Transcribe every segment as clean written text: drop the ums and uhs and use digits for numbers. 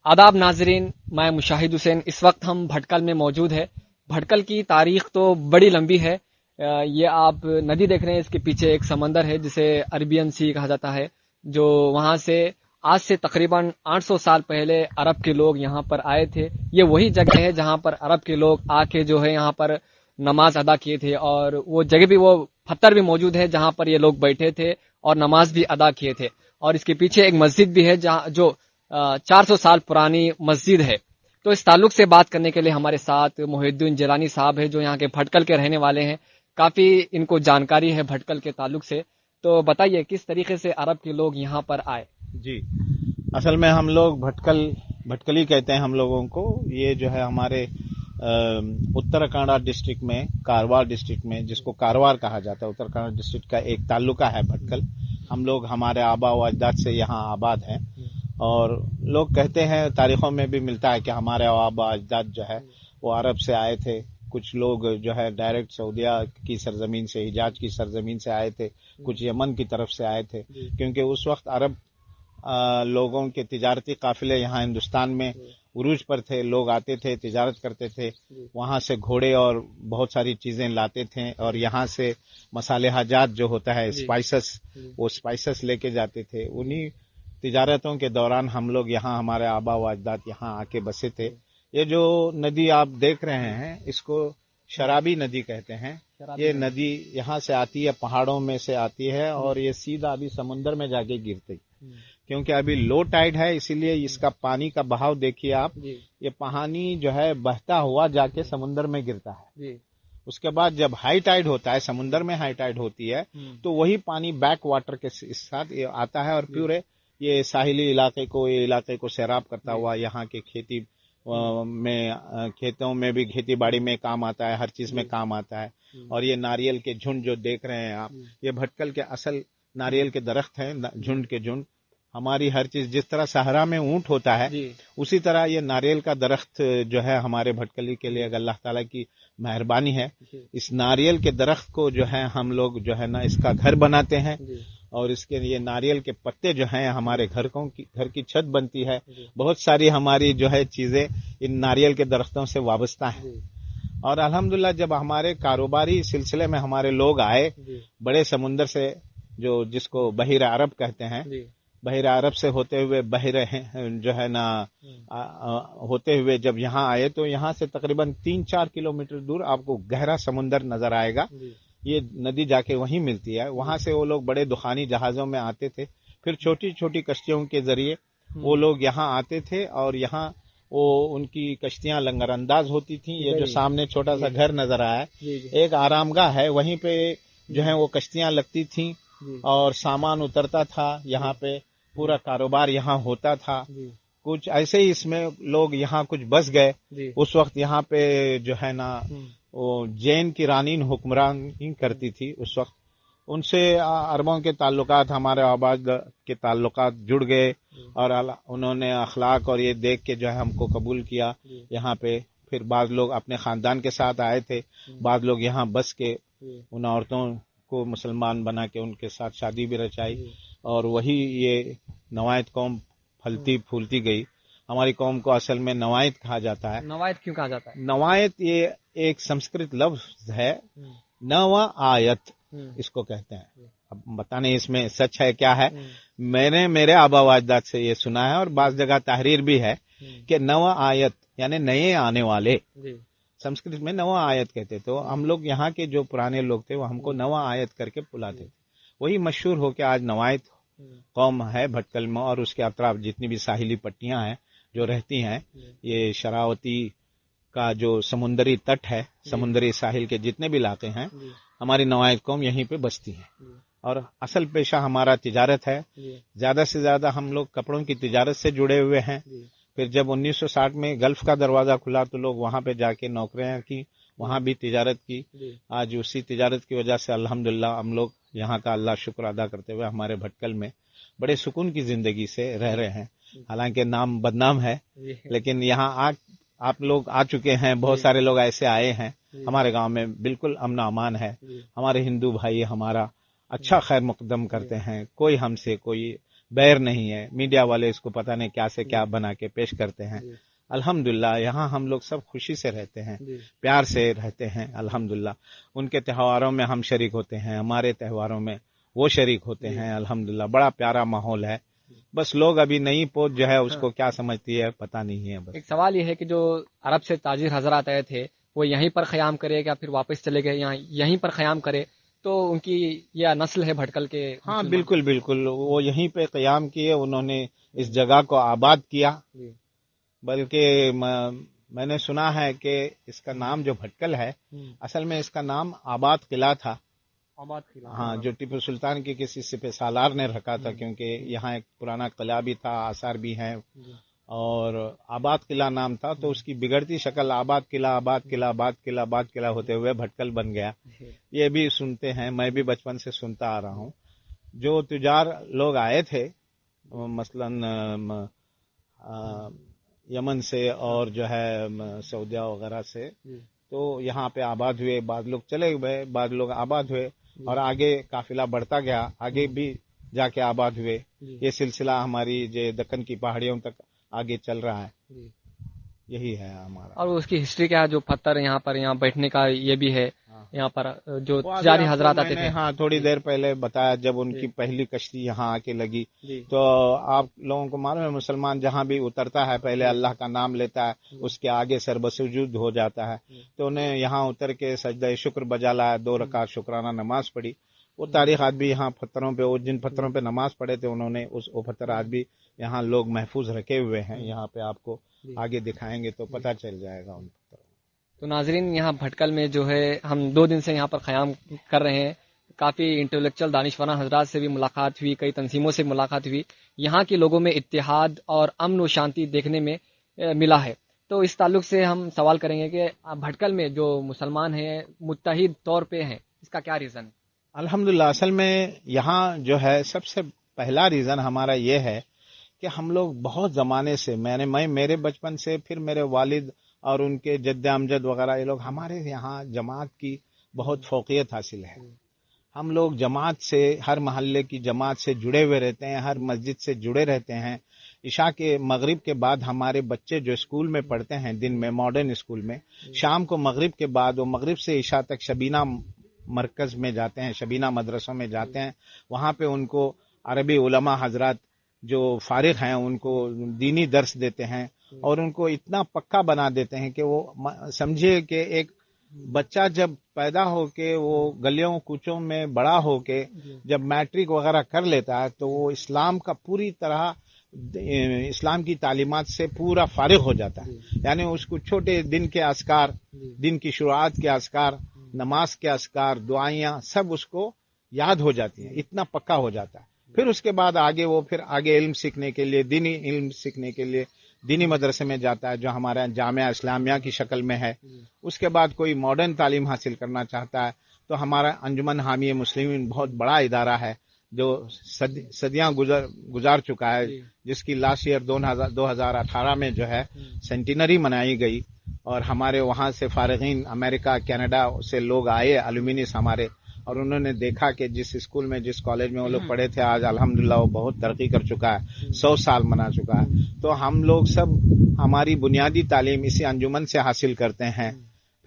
آداب ناظرین، میں مشاہد حسین. اس وقت ہم بھٹکل میں موجود ہے. بھٹکل کی تاریخ تو بڑی لمبی ہے. یہ آپ ندی دیکھ رہے ہیں، اس کے پیچھے ایک سمندر ہے جسے عربین سی کہا جاتا ہے، جو وہاں سے آج سے تقریباً 800 سال پہلے عرب کے لوگ یہاں پر آئے تھے. یہ وہی جگہ ہے جہاں پر عرب کے لوگ آ کے جو ہے یہاں پر نماز ادا کیے تھے، اور وہ جگہ بھی، وہ پتھر بھی موجود ہے جہاں پر یہ لوگ بیٹھے تھے اور نماز بھی ادا کیے تھے. اور اس کے پیچھے ایک مسجد بھی ہے جو 400 سال پرانی مسجد ہے. تو اس تعلق سے بات کرنے کے لیے ہمارے ساتھ محی الدین جیلانی صاحب ہیں، جو یہاں کے بھٹکل کے رہنے والے ہیں. کافی ان کو جانکاری ہے بھٹکل کے تعلق سے. تو بتائیے کس طریقے سے عرب کے لوگ یہاں پر آئے؟ جی، اصل میں ہم لوگ بھٹکلی کہتے ہیں ہم لوگوں کو. یہ جو ہے ہمارے اتراکھنڈ ڈسٹرکٹ میں، کاروار ڈسٹرکٹ میں، جس کو کاروار کہا جاتا ہے، اتراکھنڈ ڈسٹرکٹ کا ایک تعلقہ ہے بھٹکل. ہم لوگ ہمارے آبا و اجداد سے یہاں آباد ہیں، اور لوگ کہتے ہیں، تاریخوں میں بھی ملتا ہے کہ ہمارے آبا اجداد جو ہے وہ عرب سے آئے تھے. کچھ لوگ جو ہے ڈائریکٹ سعودیہ کی سرزمین سے، حجاز کی سرزمین سے آئے تھے، کچھ یمن کی طرف سے آئے تھے، کیونکہ اس وقت عرب لوگوں کے تجارتی قافلے یہاں ہندوستان میں عروج پر تھے. لوگ آتے تھے، تجارت کرتے تھے، وہاں سے گھوڑے اور بہت ساری چیزیں لاتے تھے، اور یہاں سے مصالحہ جات جو ہوتا ہے، اسپائسس، وہ اسپائسس لے کے جاتے تھے. انہی تجارتوں کے دوران ہم لوگ یہاں، ہمارے آبا و اجداد یہاں آ کے بسے تھے. یہ جو ندی آپ دیکھ رہے ہیں، اس کو شرابی ندی کہتے ہیں. یہ ندی یہاں سے آتی ہے، پہاڑوں میں سے آتی ہے، اور یہ سیدھا ابھی سمندر میں جا کے گرتی، کیونکہ ابھی لو ٹائیڈ ہے، اسی لیے اس کا پانی کا بہاؤ دیکھیے آپ. یہ پانی جو ہے بہتا ہوا جا کے سمندر میں گرتا ہے. اس کے بعد جب ہائی ٹائیڈ ہوتا ہے، سمندر میں ہائی ٹائیڈ ہوتی ہے، تو وہی پانی بیک واٹر کے ساتھ آتا ہے، اور پھر یہ ساحلی علاقے کو سیراب کرتا ہوا یہاں کے کھیتوں میں بھی، کھیتی باڑی میں کام آتا ہے، ہر چیز میں کام آتا ہے. اور یہ ناریل کے جھنڈ جو دیکھ رہے ہیں آپ، یہ بھٹکل کے اصل ناریل کے درخت ہیں، جھنڈ کے جھنڈ. ہماری ہر چیز، جس طرح صحرا میں اونٹ ہوتا ہے، اسی طرح یہ ناریل کا درخت جو ہے ہمارے بھٹکلی کے لیے، اگر اللہ تعالیٰ کی مہربانی ہے، اس ناریل کے درخت کو جو ہے ہم لوگ جو ہے نا اس کا گھر بناتے ہیں، اور اس کے لیے ناریل کے پتے جو ہیں ہمارے گھر کی چھت بنتی ہے. بہت ساری ہماری جو ہے چیزیں ان ناریل کے درختوں سے وابستہ ہیں. اور الحمدللہ جب ہمارے کاروباری سلسلے میں ہمارے لوگ آئے بڑے سمندر سے، جس کو بحیرہ عرب کہتے ہیں، بحیرہ عرب سے ہوتے ہوئے جو ہے نا ہوتے ہوئے جب یہاں آئے، تو یہاں سے تقریباً 3-4 کلومیٹر دور آپ کو گہرا سمندر نظر آئے گا. یہ ندی جا کے وہیں ملتی ہے. وہاں سے وہ لوگ بڑے دخانی جہازوں میں آتے تھے، پھر چھوٹی چھوٹی کشتیوں کے ذریعے وہ لوگ یہاں آتے تھے، اور یہاں ان کی کشتیاں لنگر انداز ہوتی تھیں. یہ جو سامنے چھوٹا سا گھر نظر آیا ہے، ایک آرام گاہ ہے، وہیں پہ جو ہے وہ کشتیاں لگتی تھیں، اور سامان اترتا تھا. یہاں پہ پورا کاروبار یہاں ہوتا تھا. کچھ ایسے ہی اس میں لوگ یہاں کچھ بس گئے. اس وقت یہاں پہ جو ہے نا وہ جین کی رانی حکمرانی کرتی تھی اس وقت. ان سے عربوں کے تعلقات، ہمارے آباد کے تعلقات جڑ گئے، اور انہوں نے اخلاق اور یہ دیکھ کے جو ہے ہم کو قبول کیا یہاں پہ. پھر بعض لوگ اپنے خاندان کے ساتھ آئے تھے، بعض لوگ یہاں بس کے ان عورتوں کو مسلمان بنا کے ان کے ساتھ شادی بھی رچائی، اور وہی یہ نوائت قوم پھلتی پھولتی گئی. ہماری قوم کو اصل میں نوائت کہا جاتا ہے. نوائت کیوں کہا جاتا ہے؟ نوائت یہ ایک سنسکرت لفظ ہے، نوا آیت اس کو کہتے ہیں. اب بتانے اس میں سچ ہے کیا ہے، میں نے میرے آبا و اجداد سے یہ سنا ہے، اور بعض جگہ تحریر بھی ہے کہ نوا آیت یعنی نئے آنے والے. سنسکرت میں نوا آیت کہتے. تو ہم لوگ یہاں کے جو پرانے لوگ تھے وہ ہم کو نوا آیت کر کے بلاتے تھے. وہی مشہور ہو کے آج نوائت قوم ہے بھٹکل میں، اور اس کے اطراف جتنی بھی ساحلی پٹیاں ہیں جو رہتی ہیں. یہ شراوتی کا جو سمندری تٹ ہے، سمندری ساحل کے جتنے بھی علاقے ہیں، ہماری نوائت قوم یہیں پہ بستی ہے. اور اصل پیشہ ہمارا تجارت ہے. زیادہ سے زیادہ ہم لوگ کپڑوں کی تجارت سے جڑے ہوئے ہیں. پھر جب 1960 میں گلف کا دروازہ کھلا تو لوگ وہاں پہ جا کے نوکریاں کی، وہاں بھی تجارت کی. آج اسی تجارت کی وجہ سے الحمدللہ ہم لوگ یہاں کا اللہ شکر ادا کرتے ہوئے ہمارے بھٹکل میں بڑے سکون کی زندگی سے رہ رہے ہیں. حالانکہ نام بدنام ہے، لیکن یہاں آپ لوگ آ چکے ہیں، بہت سارے لوگ ایسے آئے ہیں. ہمارے گاؤں میں بالکل امن و امان ہے. ہمارے ہندو بھائی ہمارا اچھا خیر مقدم کرتے ہیں. کوئی ہم سے کوئی بیر نہیں ہے. میڈیا والے اس کو پتہ نہیں کیا سے کیا بنا کے پیش کرتے ہیں. الحمدللہ یہاں ہم لوگ سب خوشی سے رہتے ہیں, پیار سے رہتے ہیں. الحمدللہ ان کے تہواروں میں ہم شریک ہوتے ہیں, ہمارے تہواروں میں وہ شریک ہوتے ہیں. الحمدللہ بڑا پیارا ماحول ہے. بس لوگ ابھی نئی پوت جو ہے اس کو کیا سمجھتی ہے پتہ نہیں ہے. بس ایک سوال یہ ہے کہ جو عرب سے تاجر حضرات آئے تھے وہ یہیں پر قیام کرے یا پھر واپس چلے گئے یہیں پر قیام کرے, تو ان کی یہ نسل ہے بھٹکل کے؟ ہاں بالکل بالکل, وہ یہیں پہ قیام کیے, انہوں نے اس جگہ کو آباد کیا. بلکہ میں نے سنا ہے کہ اس کا نام جو بھٹکل ہے اصل میں اس کا نام آباد قلعہ تھا. ہاں, جو ٹیپو سلطان کی کسی سپہ سالار نے رکھا تھا, کیونکہ یہاں ایک پرانا قلعہ بھی تھا, آثار بھی ہیں, اور آباد قلعہ نام تھا. تو اس کی بگڑتی شکل آباد قلعہ آباد قلعہ آباد قلعہ آباد قلعہ ہوتے ہوئے بھٹکل بن گیا. یہ بھی سنتے ہیں, میں بھی بچپن سے سنتا آ رہا ہوں. جو تجار لوگ آئے تھے مثلاً یمن سے اور جو ہے سعودیہ وغیرہ سے, تو یہاں پہ آباد ہوئے. بعض لوگ چلے گئے, بعض لوگ آباد ہوئے, اور آگے قافلہ بڑھتا گیا, آگے بھی جا کے آباد ہوئے. یہ سلسلہ ہماری جو دکن کی پہاڑیوں تک آگے چل رہا ہے. یہی ہے ہمارا. اور اس کی ہسٹری کیا ہے؟ جو پتھر یہاں بیٹھنے کا یہ بھی ہے, یہاں پر جو تجاری حضرات آتے تھے. ہاں, تھوڑی دیر پہلے بتایا جب ان کی پہلی کشتی یہاں آ کے لگی, تو آپ لوگوں کو معلوم ہے مسلمان جہاں بھی اترتا ہے پہلے اللہ کا نام لیتا ہے, اس کے آگے سر بسجود ہو جاتا ہے. تو انہیں یہاں اتر کے سجدہ شکر بجا لایا, 2 رکعت شکرانہ نماز پڑھی. وہ تاریخ آج بھی یہاں پتھروں پہ, جن پتھروں پہ نماز پڑھے تھے انہوں نے وہ پتھر آج بھی یہاں لوگ محفوظ رکھے ہوئے ہیں. یہاں پہ آپ کو آگے دکھائیں گے تو پتہ چل جائے گا ان پتھروں. تو ناظرین, یہاں بھٹکل میں جو ہے ہم 2 دن سے یہاں پر قیام کر رہے ہیں. کافی انٹلیکچوئل دانشوران حضرات سے بھی ملاقات ہوئی, کئی تنظیموں سے ملاقات ہوئی. یہاں کے لوگوں میں اتحاد اور امن و شانتی دیکھنے میں ملا ہے. تو اس تعلق سے ہم سوال کریں گے کہ بھٹکل میں جو مسلمان ہیں متحد طور پہ ہیں, اس کا کیا ریزن؟ الحمدللہ اصل میں یہاں جو ہے سب سے پہلا ریزن ہمارا یہ ہے کہ ہم لوگ بہت زمانے سے, میں میرے بچپن سے, پھر میرے والد اور ان کے جد امجد وغیرہ, یہ لوگ ہمارے یہاں جماعت کی بہت فوقیت حاصل ہے. ہم لوگ جماعت سے, ہر محلے کی جماعت سے جڑے ہوئے رہتے ہیں, ہر مسجد سے جڑے رہتے ہیں. عشاء کے مغرب کے بعد ہمارے بچے جو اسکول میں پڑھتے ہیں دن میں ماڈرن اسکول میں, شام کو مغرب کے بعد وہ مغرب سے عشاء تک شبینہ مرکز میں جاتے ہیں, شبینہ مدرسوں میں جاتے ہیں. وہاں پہ ان کو عربی علماء حضرات جو فارغ ہیں ان کو دینی درس دیتے ہیں, اور ان کو اتنا پکا بنا دیتے ہیں کہ وہ سمجھے کہ ایک بچہ جب پیدا ہو کے وہ گلیوں کوچوں میں بڑا ہو کے جب میٹرک وغیرہ کر لیتا ہے تو وہ اسلام کا پوری طرح اسلام کی تعلیمات سے پورا فارغ ہو جاتا ہے. یعنی اس کو چھوٹے دن کے اذکار, دن کی شروعات کے اذکار, نماز کے اذکار, دعائیاں سب اس کو یاد ہو جاتی ہیں, اتنا پکا ہو جاتا ہے. پھر اس کے بعد آگے علم سیکھنے کے لیے, دینی علم سیکھنے کے لیے دینی مدرسے میں جاتا ہے جو ہمارا جامعہ اسلامیہ کی شکل میں ہے. اس کے بعد کوئی ماڈرن تعلیم حاصل کرنا چاہتا ہے تو ہمارا انجمن حامی مسلمین بہت بڑا ادارہ ہے جو صدیاں گزار چکا ہے, جس کی لاسٹ ایئر 2018 میں جو ہے سینٹینری منائی گئی. اور ہمارے وہاں سے فارغین امریکہ کینیڈا سے لوگ آئے الومینس ہمارے, اور انہوں نے دیکھا کہ جس اسکول میں جس کالج میں وہ لوگ پڑھے تھے آج الحمدللہ وہ بہت ترقی کر چکا ہے, 100 سال منا چکا ہے. تو ہم لوگ سب ہماری بنیادی تعلیم اسی انجمن سے حاصل کرتے ہیں.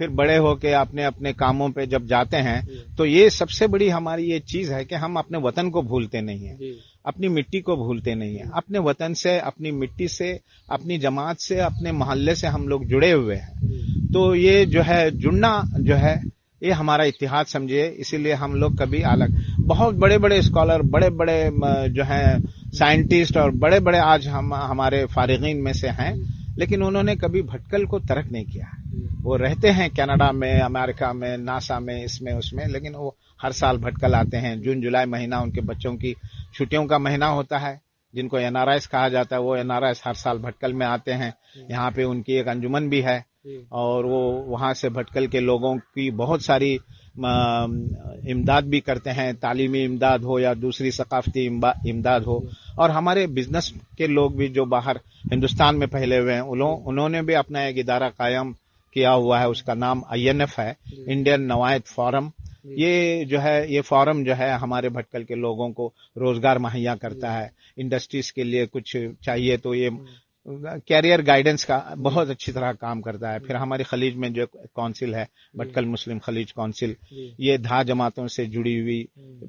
پھر بڑے ہو کے اپنے اپنے کاموں پہ جب جاتے ہیں تو یہ سب سے بڑی ہماری یہ چیز ہے کہ ہم اپنے وطن کو بھولتے نہیں ہیں, اپنی مٹی کو بھولتے نہیں ہیں. اپنے وطن سے, اپنی مٹی سے, اپنی جماعت سے, اپنے محلے سے ہم لوگ جڑے ہوئے ہیں. تو یہ جو ہے جڑنا جو ہے یہ ہمارا اتحاد سمجھے. اسی لیے ہم لوگ کبھی الگ, بہت بڑے بڑے اسکالر, بڑے بڑے جو ہیں سائنٹسٹ اور بڑے بڑے آج ہمارے فارغین میں سے ہیں, لیکن انہوں نے کبھی بھٹکل کو ترک نہیں کیا. وہ رہتے ہیں کینیڈا میں, امریکہ میں, ناسا میں, اس میں, لیکن وہ ہر سال بھٹکل آتے ہیں. جون جولائی مہینہ ان کے بچوں کی چھٹیوں کا مہینہ ہوتا ہے, جن کو NRIs کہا جاتا ہے. وہ NRIs ہر سال بھٹکل میں آتے ہیں. یہاں پہ ان کی ایک انجمن بھی ہے, اور وہ وہاں سے بھٹکل کے لوگوں کی بہت ساری امداد بھی کرتے ہیں, تعلیمی امداد ہو یا دوسری ثقافتی امداد ہو. اور ہمارے بزنس کے لوگ بھی جو باہر ہندوستان میں پھیلے ہوئے ہیں انہوں نے بھی اپنا ایک ادارہ قائم کیا ہوا ہے, اس کا نام INF ہے, انڈین نوائد فورم. یہ جو ہے یہ فارم جو ہے ہمارے بھٹکل کے لوگوں کو روزگار مہیا کرتا ہے. انڈسٹریز کے لیے کچھ چاہیے تو یہ کیریئر گائیڈنس کا بہت اچھی طرح کام کرتا ہے. پھر ہماری خلیج میں جو کونسل ہے بھٹکل مسلم خلیج کونسل، یہ 10 جماعتوں سے جڑی ہوئی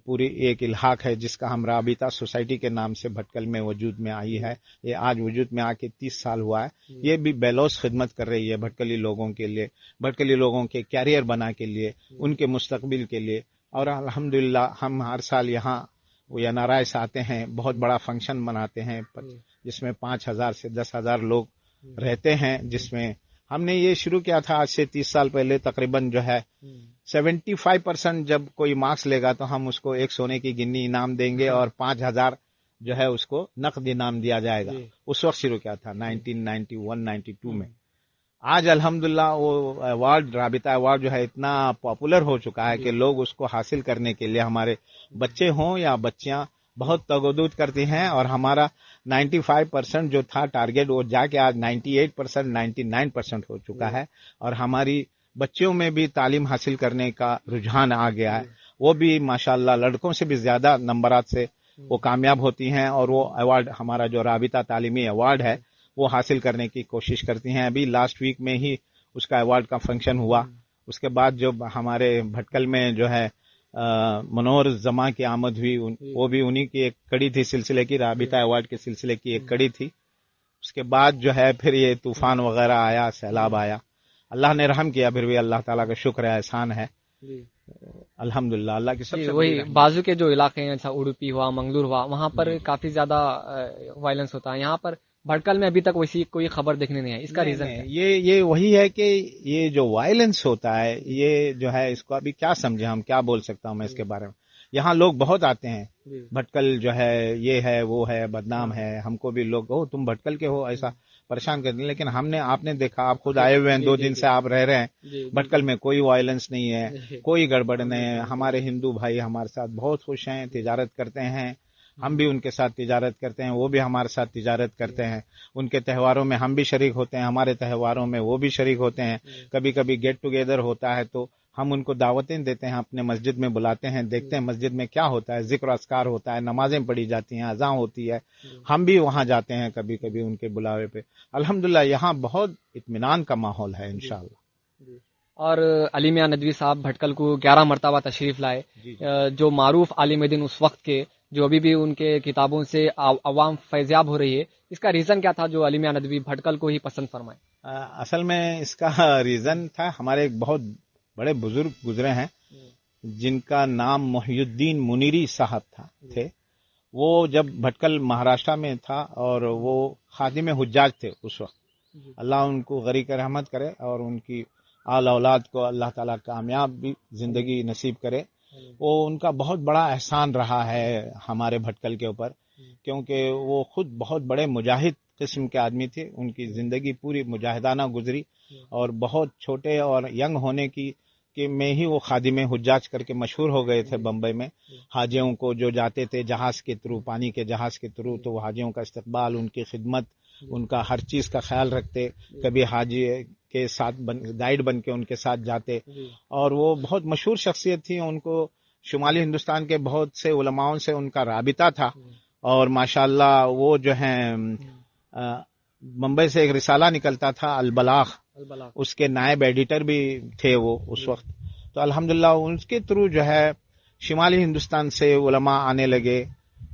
پوری ایک الحاق ہے جس کا ہم رابطہ سوسائٹی کے نام سے بھٹکل میں وجود میں آئی ہے. یہ آج وجود میں آ کے 30 سال ہوا ہے. یہ بھی بیلوس خدمت کر رہی ہے بھٹکلی لوگوں کے لیے، بھٹکلی لوگوں کے کیریئر بنا کے لیے، ان کے مستقبل کے لیے. اور الحمدللہ ہم ہر سال یہاں یا نارائس آتے ہیں، بہت بڑا فنکشن مناتے ہیں جس میں 5,000 سے 10,000 لوگ رہتے ہیں. جس میں ہم نے یہ شروع کیا تھا آج سے 30 سال پہلے. تقریباً جو ہے 75% جب کوئی مارکس لے گا تو ہم اس کو ایک سونے کی گنی انعام دیں گے اور 5,000 جو ہے اس کو نقد انعام دیا جائے گا. اس وقت شروع کیا تھا 1991-92 میں. آج الحمدللہ وہ ایوارڈ، رابطہ ایوارڈ جو ہے اتنا پاپولر ہو چکا ہے کہ لوگ اس کو حاصل کرنے کے لیے ہمارے بچے ہوں یا بچیاں بہت تگودود کرتی ہیں. اور ہمارا 95% جو تھا ٹارگیٹ وہ جا کے آج 98%، 99% ہو چکا ہے. اور ہماری بچیوں میں بھی تعلیم حاصل کرنے کا رجحان آ گیا ہے. وہ بھی ماشاءاللہ لڑکوں سے بھی زیادہ نمبرات سے وہ کامیاب ہوتی ہیں اور وہ ایوارڈ، ہمارا جو رابطہ تعلیمی ایوارڈ ہے، وہ حاصل کرنے کی کوشش کرتی ہیں. ابھی لاسٹ ویک میں ہی اس کا ایوارڈ کا فنکشن ہوا. اس کے بعد جو ہمارے بھٹکل میں جو ہے منور زماں کی آمد ہوئی، وہ بھی انہی کی ایک کڑی تھی سلسلے کی، رابطہ ایوارڈ کے سلسلے کی ایک کڑی تھی. اس کے بعد جو ہے پھر یہ طوفان وغیرہ آیا، سیلاب آیا. اللہ نے رحم کیا، پھر بھی اللہ تعالیٰ کا شکر ہے، احسان ہے. الحمدللہ اللہ کی سب سے وہی بازو کے جو علاقے ہیں جیسا اڑوپی ہوا، منگلور ہوا، وہاں پر کافی زیادہ وائلنس ہوتا ہے. یہاں پر بھٹکل میں ابھی تک ویسی کوئی خبر دیکھنے نہیں ہے. اس کا ریزن یہ وہی ہے کہ یہ جو وائلنس ہوتا ہے، یہ جو ہے اس کو ابھی کیا سمجھے ہم، کیا بول سکتا ہوں میں اس کے بارے میں. یہاں لوگ بہت آتے ہیں، بھٹکل جو ہے یہ ہے وہ ہے بدنام ہے، ہم کو بھی لوگ تم بھٹکل کے ہو ایسا پریشان کرتے ہیں. لیکن آپ نے دیکھا، آپ خود آئے ہوئے ہیں، 2 دن سے آپ رہ رہے ہیں بھٹکل میں. کوئی وائلنس نہیں ہے، کوئی گڑبڑ نہیں ہے. ہمارے ہندو بھائی ہمارے ساتھ بہت خوش ہیں، تجارت کرتے ہیں. ہم بھی ان کے ساتھ تجارت کرتے ہیں، وہ بھی ہمارے ساتھ تجارت کرتے ہیں. ان کے تہواروں میں ہم بھی شریک ہوتے ہیں، ہمارے تہواروں میں وہ بھی شریک ہوتے ہیں. کبھی کبھی گیٹ ٹوگیدر ہوتا ہے تو ہم ان کو دعوتیں دیتے ہیں، اپنے مسجد میں بلاتے ہیں، دیکھتے ہیں مسجد میں کیا ہوتا ہے. ذکر اذکار ہوتا ہے، نمازیں پڑھی جاتی ہیں، اذان ہوتی ہے. ہم بھی وہاں جاتے ہیں کبھی کبھی ان کے بلاوے پہ. الحمدللہ یہاں بہت اطمینان کا ماحول ہے انشاءاللہ. اور علی میاں ندوی صاحب بھٹکل کو 11 مرتبہ تشریف لائے. جو معروف عالم دین اس وقت کے، جو ابھی بھی ان کے کتابوں سے عوام فیضیاب ہو رہی ہے، اس کا ریزن کیا تھا جو علی میاں ندوی بھٹکل کو ہی پسند فرمائے؟ اصل میں اس کا ریزن تھا، ہمارے ایک بہت بڑے بزرگ گزرے ہیں جن کا نام محی الدین منیری صاحب تھے. وہ جب بھٹکل مہاراشٹر میں تھا اور وہ خادم حجاج تھے اس وقت. اللہ ان کو غریق رحمت کرے اور ان کی آل اولاد کو اللہ تعالیٰ کامیاب بھی زندگی نصیب کرے. وہ ان کا بہت بڑا احسان رہا ہے ہمارے بھٹکل کے اوپر، کیونکہ وہ خود بہت بڑے مجاہد قسم کے آدمی تھے. ان کی زندگی پوری مجاہدانہ گزری اور بہت چھوٹے اور ینگ ہونے کی میں ہی وہ خادم حجاج کر کے مشہور ہو گئے تھے بمبئی میں. حاجیوں کو جو جاتے تھے جہاز کے تھرو، پانی کے جہاز کے تھرو، تو وہ حاجیوں کا استقبال، ان کی خدمت، ان کا ہر چیز کا خیال رکھتے. کبھی حاجی کے ساتھ گائیڈ بن کے ان کے ساتھ جاتے. اور وہ بہت مشہور شخصیت تھی. ان کو شمالی ہندوستان کے بہت سے علماؤں سے ان کا رابطہ تھا. اور ماشاءاللہ وہ جو ہیں ممبئی سے ایک رسالہ نکلتا تھا البلاغ، اس کے نائب ایڈیٹر بھی تھے وہ اس وقت. تو الحمدللہ ان کے تھرو جو ہے شمالی ہندوستان سے علماء آنے لگے.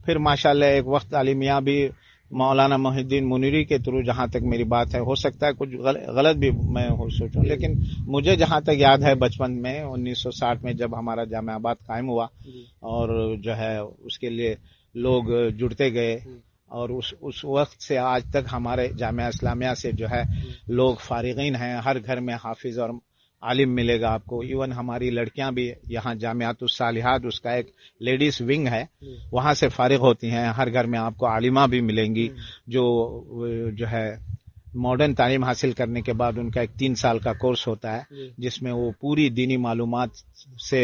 پھر ماشاءاللہ ایک وقت علی میاں بھی مولانا محی الدین منیری کے تھرو، جہاں تک میری بات ہے، ہو سکتا ہے کچھ غلط بھی میں سوچوں، لیکن مجھے جہاں تک یاد ہے بچپن میں 1960 میں جب ہمارا جامعہ آباد قائم ہوا اور جو ہے اس کے لیے لوگ جڑتے گئے، اور اس وقت سے آج تک ہمارے جامعہ اسلامیہ سے جو ہے لوگ فارغین ہیں. ہر گھر میں حافظ اور عالم ملے گا آپ کو. ایون ہماری لڑکیاں بھی یہاں جامعات الصالحات، اس کا ایک لیڈیز ونگ ہے، وہاں سے فارغ ہوتی ہیں. ہر گھر میں آپ کو عالمہ بھی ملیں گی جو ہے ماڈرن تعلیم حاصل کرنے کے بعد ان کا ایک 3 سال کا کورس ہوتا ہے جس میں وہ پوری دینی معلومات سے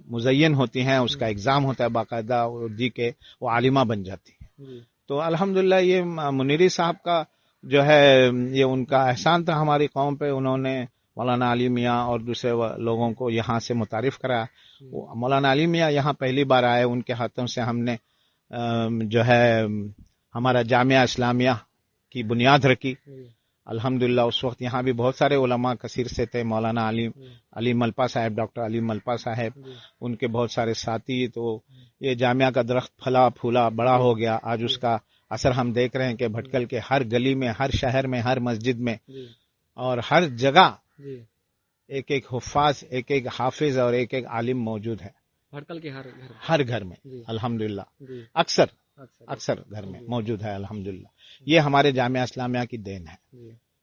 مزین ہوتی ہیں. اس کا ایگزام ہوتا ہے باقاعدہ جی کے، وہ عالمہ بن جاتی ہیں. تو الحمدللہ یہ منیری صاحب کا جو ہے یہ ان کا احسان تھا ہماری قوم پہ. انہوں نے مولانا علی میاں اور دوسرے لوگوں کو یہاں سے متعارف کرا. مولانا علی میاں یہاں پہلی بار آئے, ان کے ہاتھوں سے ہم نے جو ہے ہمارا جامعہ اسلامیہ کی بنیاد رکھی. الحمدللہ اس وقت یہاں بھی بہت سارے علماء کثیر سے تھے. مولانا علی ملپا صاحب, ڈاکٹر علی ملپا صاحب, ان کے بہت سارے ساتھی. تو یہ جامعہ کا درخت پھلا پھولا بڑا ہو گیا. آج اس کا اثر ہم دیکھ رہے ہیں کہ بھٹکل کے ہر گلی میں, ہر شہر میں, ہر مسجد میں اور ہر جگہ ایک ایک حفاظ, ایک ایک حافظ اور ایک ایک عالم موجود ہے. بھٹکل کے ہر گھر میں الحمدللہ, اکثر گھر میں موجود ہے الحمدللہ. یہ ہمارے جامعہ اسلامیہ کی دین ہے.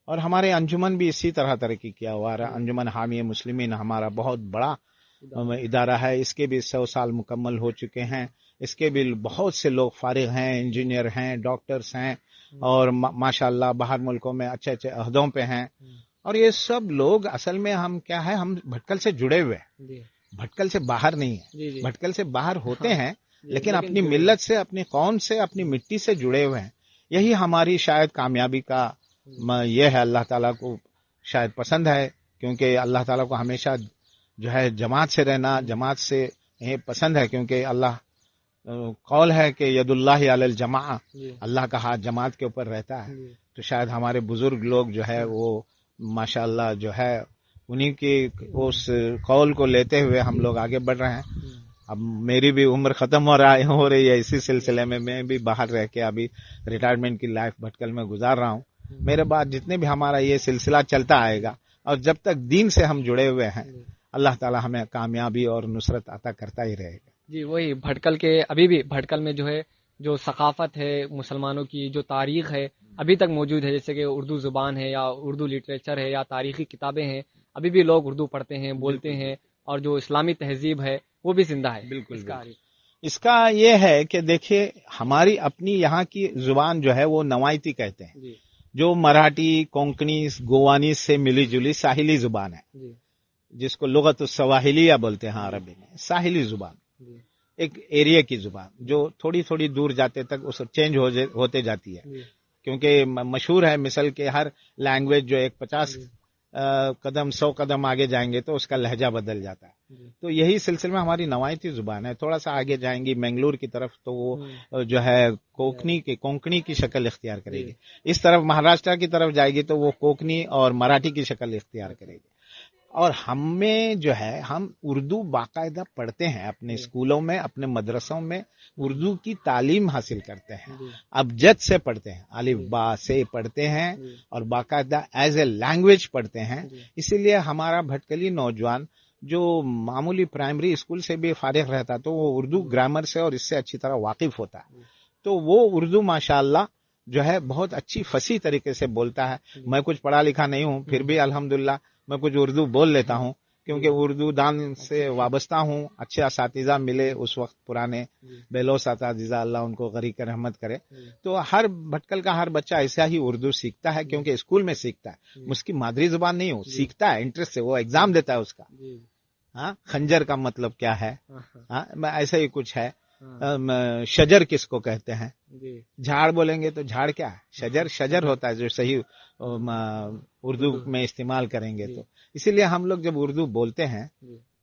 اور ہمارے انجمن بھی اسی طرح ترقی کیا ہوا ہے. انجمن حامی مسلمین ہمارا بہت بڑا ادارہ ہے. اس کے بھی 100 سال مکمل ہو چکے ہیں. اس کے بھی بہت سے لوگ فارغ ہیں, انجینئر ہیں, ڈاکٹرز ہیں, اور ماشاءاللہ باہر ملکوں میں اچھے اچھے عہدوں پہ ہیں. اور یہ سب لوگ اصل میں ہم کیا ہے, ہم بھٹکل سے جڑے ہوئے ہیں, بھٹکل سے باہر نہیں ہے. بھٹکل سے باہر ہوتے ہیں لیکن اپنی ملت سے, اپنی قوم سے, اپنی مٹی سے جڑے ہوئے ہیں. یہی ہماری شاید کامیابی کا یہ ہے. اللہ تعالیٰ کو شاید پسند ہے, کیونکہ اللہ تعالیٰ کو ہمیشہ جو ہے جماعت سے رہنا, جماعت سے یہ پسند ہے, کیونکہ اللہ قول ہے کہ ید اللہ علی الجماع, اللہ کا ہاتھ جماعت کے اوپر رہتا ہے. تو شاید ہمارے بزرگ لوگ جو ہے وہ ماشاءاللہ جو ہے انہی کی اس قول کو لیتے ہوئے ہم لوگ آگے بڑھ رہے ہیں. اب میری بھی عمر ختم ہو رہی ہے, اسی سلسلے میں بھی باہر رہ کے ابھی ریٹائرمنٹ کی لائف بھٹکل میں گزار رہا ہوں. میرے بعد جتنے بھی ہمارا یہ سلسلہ چلتا آئے گا, اور جب تک دین سے ہم جڑے ہوئے ہیں, اللہ تعالی ہمیں کامیابی اور نصرت عطا کرتا ہی رہے گا. جی وہی بھٹکل کے ابھی بھی بھٹکل میں جو ہے جو ثقافت ہے مسلمانوں کی, جو تاریخ ہے ابھی تک موجود ہے. جیسے کہ اردو زبان ہے یا اردو لٹریچر ہے یا تاریخی کتابیں ہیں, ابھی بھی لوگ اردو پڑھتے ہیں, بولتے ہیں, اور جو اسلامی تہذیب ہے وہ بھی زندہ ہے. بالکل. اس کا یہ ہے کہ دیکھیے ہماری اپنی یہاں کی زبان جو ہے وہ نوائتی کہتے ہیں, جو مراٹھی, کونکنی, گوانی سے ملی جلی ساحلی زبان ہے, جس کو لغت السواحلیہ بولتے ہیں عربی میں. ساحلی زبان ایک ایریا کی زبان جو تھوڑی تھوڑی دور جاتے تک اس چینج ہوتے جاتی ہے, کیونکہ مشہور ہے مثل کہ ہر لینگویج جو ایک 50 قدم 100 قدم آگے جائیں گے تو اس کا لہجہ بدل جاتا ہے. تو یہی سلسلے میں ہماری نوائتی زبان ہے. تھوڑا سا آگے جائیں گی منگلور کی طرف تو وہ جو ہے کونکنی کی شکل اختیار کرے گی. اس طرف مہاراشٹر کی طرف جائے گی تو وہ کوکنی اور مراٹھی کی شکل اختیار کرے گی. اور ہمیں جو ہے ہم اردو باقاعدہ پڑھتے ہیں اپنے اسکولوں میں, اپنے مدرسوں میں اردو کی تعلیم حاصل کرتے ہیں, ابجد سے پڑھتے ہیں, الف با سے پڑھتے ہیں, اور باقاعدہ ایز اے لینگویج پڑھتے ہیں. اسی لیے ہمارا بھٹکلی نوجوان جو معمولی پرائمری اسکول سے بھی فارغ رہتا تو وہ اردو گرامر سے اور اس سے اچھی طرح واقف ہوتا ہے. تو وہ اردو ماشاءاللہ جو ہے بہت اچھی فصیح طریقے سے بولتا ہے. میں کچھ پڑھا لکھا نہیں ہوں, پھر بھی الحمدللہ میں کچھ اردو بول لیتا ہوں, کیونکہ اردو دان سے وابستہ ہوں. اچھے اساتذہ ملے اس وقت پرانے بیلوس اساتذہ, اللہ ان کو غریق رحمت کرے. تو ہر بھٹکل کا ہر بچہ ایسا ہی اردو سیکھتا ہے, کیونکہ اسکول میں سیکھتا ہے. اس کی مادری زبان نہیں ہو, سیکھتا ہے انٹرسٹ سے, وہ ایگزام دیتا ہے اس کا. ہاں, خنجر کا مطلب کیا ہے, ایسا ہی کچھ ہے. شجر کس کو کہتے ہیں, جھاڑ بولیں گے تو جھاڑ کیا ہے, شجر ہوتا ہے جو صحیح اردو میں استعمال کریں گے. تو اسی لیے ہم لوگ جب اردو بولتے ہیں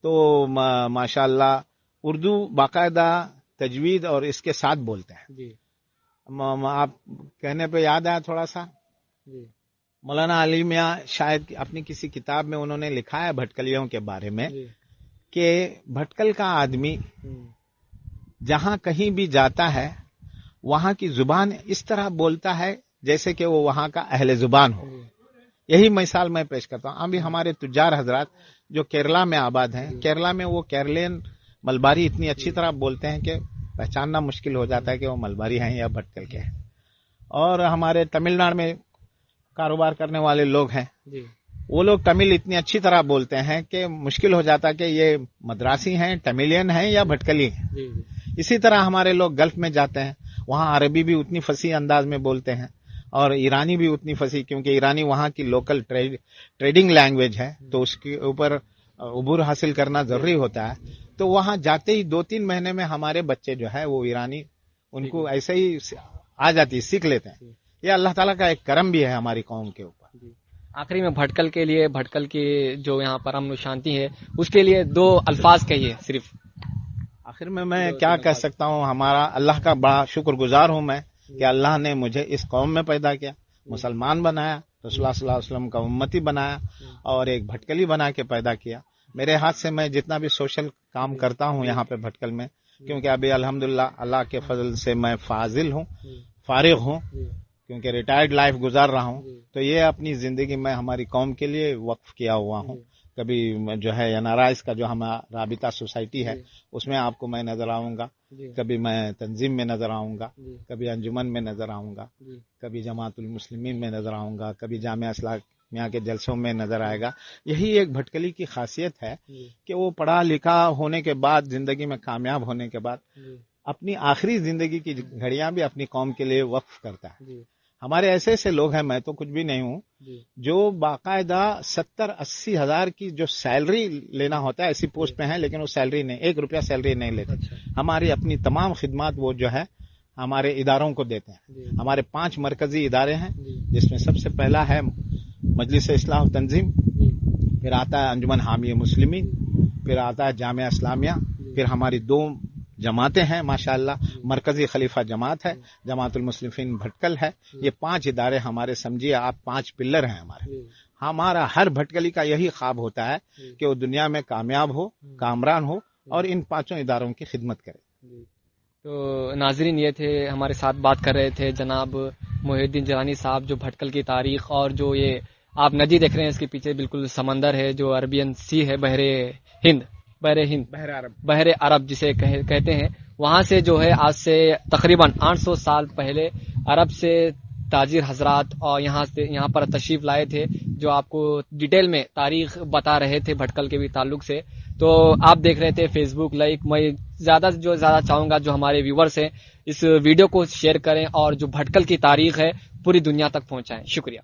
تو ماشاءاللہ اردو باقاعدہ تجوید اور اس کے ساتھ بولتے ہیں. آپ کہنے پہ یاد آیا تھوڑا سا, مولانا علی میاں شاید اپنی کسی کتاب میں انہوں نے لکھا ہے بھٹکلیوں کے بارے میں کہ بھٹکل کا آدمی جہاں کہیں بھی جاتا ہے وہاں کی زبان اس طرح بولتا ہے جیسے کہ وہ وہاں کا اہل زبان ہو. یہی مثال میں پیش کرتا ہوں. ابھی ہمارے تجار حضرات جو کیرلا میں آباد ہیں, کیرلا میں وہ کیرلین ملباری اتنی اچھی طرح بولتے ہیں کہ پہچاننا مشکل ہو جاتا ہے کہ وہ ملباری ہیں یا بھٹکل کے ہیں. اور ہمارے تمل ناڈو میں کاروبار کرنے والے لوگ ہیں, وہ لوگ تمل اتنی اچھی طرح بولتے ہیں کہ مشکل ہو جاتا ہے کہ یہ مدراسی ہیں, تملین ہیں یا بھٹکلی ہیں. اسی طرح ہمارے لوگ گلف میں جاتے ہیں, وہاں عربی بھی اتنی فصیح انداز میں بولتے ہیں, اور ایرانی بھی اتنی فصیح, کیونکہ ایرانی وہاں کی لوکل ٹریڈنگ لینگویج ہے, تو اس کے اوپر عبور حاصل کرنا ضروری ہوتا ہے. تو وہاں جاتے ہی 2-3 مہینے میں ہمارے بچے جو ہے وہ ایرانی ان کو ایسے ہی آ جاتی, سیکھ لیتے ہیں. یہ اللہ تعالیٰ کا ایک کرم بھی ہے ہماری قوم کے اوپر. آخری میں بھٹکل کے لیے، بھٹکل کی جو یہاں پر امن و شانتی ہے، اس کے لیے 2 الفاظ کہیے صرف. آخر میں کیا کہہ سکتا ہوں، ہمارا اللہ کا بڑا شکر گزار ہوں میں کہ اللہ نے مجھے اس قوم میں پیدا کیا، مسلمان بنایا، رسول اللہ صلی اللہ علیہ وسلم کا امتی بنایا اور ایک بھٹکلی بنا کے پیدا کیا. میرے ہاتھ سے میں جتنا بھی سوشل کام کرتا ہوں یہاں پہ بھٹکل میں، کیونکہ ابھی الحمدللہ اللہ کے فضل سے میں فاضل ہوں، فارغ ہوں، کیونکہ ریٹائرڈ لائف گزار رہا ہوں، تو یہ اپنی زندگی میں ہماری قوم کے لیے وقف کیا ہوا ہوں. کبھی جو ہے NRIs کا جو ہمارا رابطہ سوسائٹی ہے اس میں آپ کو میں نظر آؤں گا، کبھی میں تنظیم میں نظر آؤں گا، کبھی انجمن میں نظر آؤں گا، کبھی جماعت المسلمین میں نظر آؤں گا، کبھی جامعہ اسلامیہ کے جلسوں میں نظر آئے گا. یہی ایک بھٹکلی کی خاصیت ہے کہ وہ پڑھا لکھا ہونے کے بعد، زندگی میں کامیاب ہونے کے بعد اپنی آخری زندگی کی گھڑیاں بھی اپنی قوم کے لیے وقف کرتا ہے. ہمارے ایسے ایسے لوگ ہیں، میں تو کچھ بھی نہیں ہوں، جو باقاعدہ 70-80 ہزار کی جو سیلری لینا ہوتا ہے ایسی پوسٹ پہ ہیں، لیکن وہ سیلری نہیں، 1 روپیہ سیلری نہیں لیتے. ہماری اپنی تمام خدمات وہ جو ہے ہمارے اداروں کو دیتے ہیں. ہمارے 5 مرکزی ادارے ہیں، جس میں سب سے پہلا ہے مجلس اصلاح و تنظیم، پھر آتا ہے انجمن حامی مسلمین، پھر آتا ہے جامعہ اسلامیہ، پھر ہماری 2 جماعتیں ہیں ماشاءاللہ. مرکزی خلیفہ جماعت ہے، جماعت المسلمین بھٹکل ہے. یہ 5 ادارے ہمارے، سمجھیے آپ 5 پلر ہیں ہمارے. ہمارا ہر بھٹکلی کا یہی خواب ہوتا ہے کہ وہ دنیا میں کامیاب ہو، کامران ہو اور ان 5 اداروں کی خدمت کرے. تو ناظرین، یہ تھے ہمارے ساتھ بات کر رہے تھے جناب محی الدین جیلانی صاحب، جو بھٹکل کی تاریخ اور جو یہ آپ ندی دیکھ رہے ہیں اس کے پیچھے بالکل سمندر ہے جو عربین سی ہے، بحر عرب جسے کہتے ہیں. وہاں سے جو ہے آج سے تقریباً 800 سال پہلے عرب سے تاجر حضرات اور یہاں پر تشریف لائے تھے، جو آپ کو ڈیٹیل میں تاریخ بتا رہے تھے بھٹکل کے بھی تعلق سے. تو آپ دیکھ رہے تھے فیس بک لائک. میں زیادہ چاہوں گا جو ہمارے ویورز ہیں اس ویڈیو کو شیئر کریں اور جو بھٹکل کی تاریخ ہے پوری دنیا تک پہنچائیں. شکریہ.